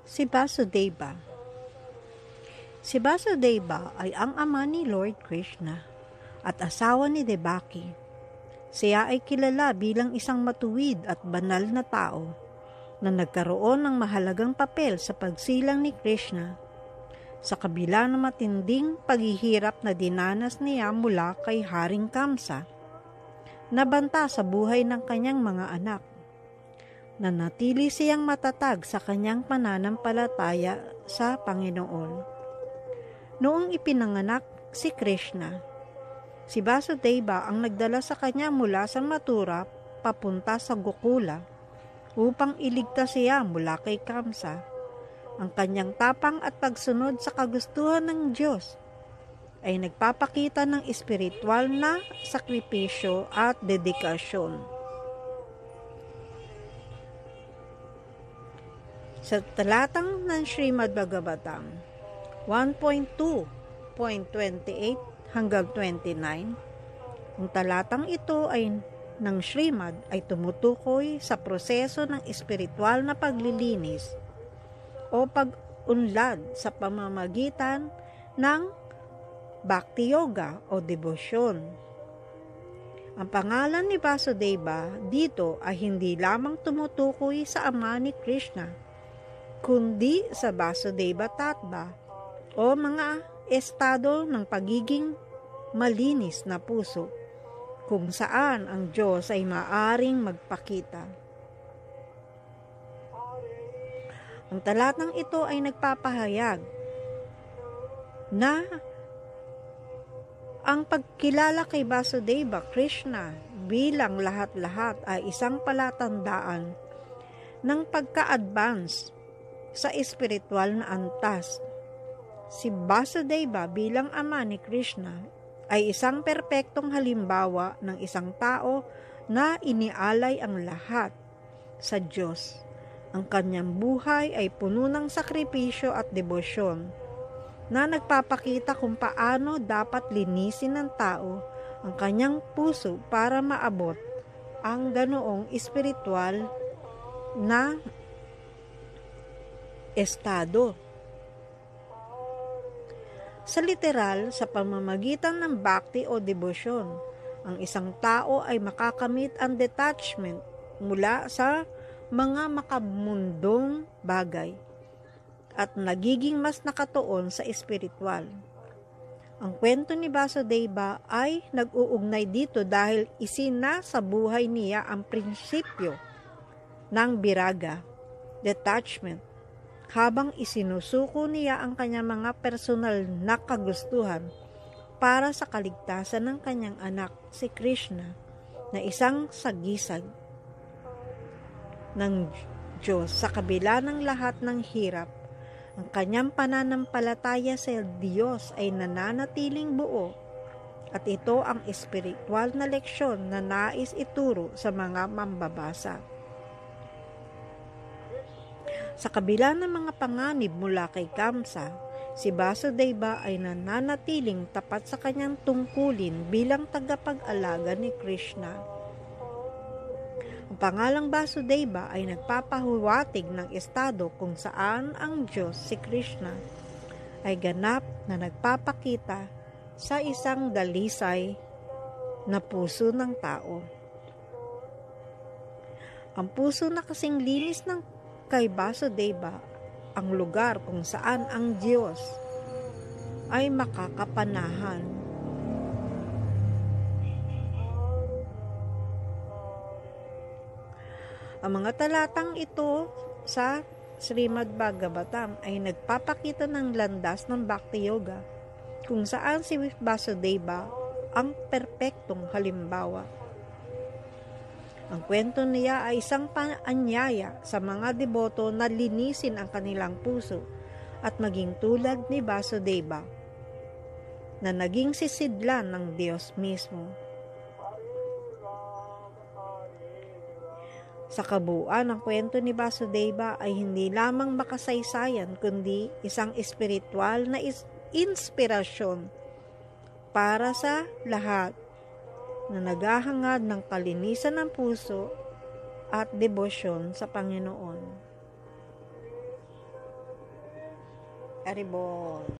Si Vasudeva. Si Vasudeva ay ang ama ni Lord Krishna at asawa ni Devaki. Siya ay kilala bilang isang matuwid at banal na tao na nagkaroon ng mahalagang papel sa pagsilang ni Krishna sa kabila ng matinding paghihirap na dinanas niya mula kay Haring Kamsa, nabanta sa buhay ng kanyang mga anak. Nanatili siyang matatag sa kanyang pananampalataya sa Panginoon. Noong ipinanganak si Krishna, si Vasudeva ang nagdala sa kanya mula sa Mathura papunta sa Gokula upang iligtas siya mula kay Kamsa. Ang kanyang tapang at pagsunod sa kagustuhan ng Diyos ay nagpapakita ng espiritual na sakripisyo at dedikasyon. Sa talatang ng Srimad Bhagavatam 1.2.28 hanggang 29, ang talatang ito ay ng Srimad ay tumutukoy sa proseso ng espiritual na paglilinis o pag-unlad sa pamamagitan ng Bhakti Yoga o debosyon. Ang pangalan ni Vasudeva dito ay hindi lamang tumutukoy sa ama ni Krishna, kundi sa Vasudeva Tattva o mga estado ng pagiging malinis na puso kung saan ang Diyos ay maaring magpakita. Ang talatang ito ay nagpapahayag na ang pagkilala kay Vasudeva Krishna bilang lahat-lahat ay isang palatandaan ng pagka-advance sa espiritual na antas. Si Vasudeva bilang ama ni Krishna ay isang perpektong halimbawa ng isang tao na inialay ang lahat sa Diyos. Ang kanyang buhay ay puno ng sakripisyo at debosyon na nagpapakita kung paano dapat linisin ng tao ang kanyang puso para maabot ang ganoong espiritual na estado. Sa literal, sa pamamagitan ng bhakti o debosyon, ang isang tao ay makakamit ang detachment mula sa mga makamundong bagay at nagiging mas nakatuon sa espiritual. Ang kwento ni Vasudeva ay nag-uugnay dito dahil isinasa buhay niya ang prinsipyo ng viraga, detachment, habang isinusuko niya ang kanyang mga personal na kagustuhan para sa kaligtasan ng kanyang anak, si Krishna, na isang sagisag ng Diyos sa kabila ng lahat ng hirap. Ang kanyang pananampalataya sa Diyos ay nananatiling buo at ito ang espiritual na leksyon na nais ituro sa mga mambabasa. Sa kabila ng mga panganib mula kay Kamsa, si Vasudeva ay nananatiling tapat sa kanyang tungkulin bilang tagapag-alaga ni Krishna. Ang pangalang Vasudeva ay nagpapahuwatig ng estado kung saan ang Diyos, si Krishna, ay ganap na nagpapakita sa isang dalisay na puso ng tao. Ang puso na kasing linis ng kay Vasudeva, ang lugar kung saan ang Diyos ay makakapanahan. Ang mga talatang ito sa Srimad Bhagavatam ay nagpapakita ng landas ng Bhakti Yoga, kung saan si Vasudeva ang perpektong halimbawa. Ang kwento niya ay isang paanyaya sa mga deboto na linisin ang kanilang puso at maging tulad ni Vasudeva, na naging sisidlan ng Diyos mismo. Sa kabuuan, ang kwento ni Vasudeva ay hindi lamang makasaysayan kundi isang espiritual na inspirasyon para sa lahat na naghahangad ng kalinisan ng puso at debosyon sa Panginoon. Aribol.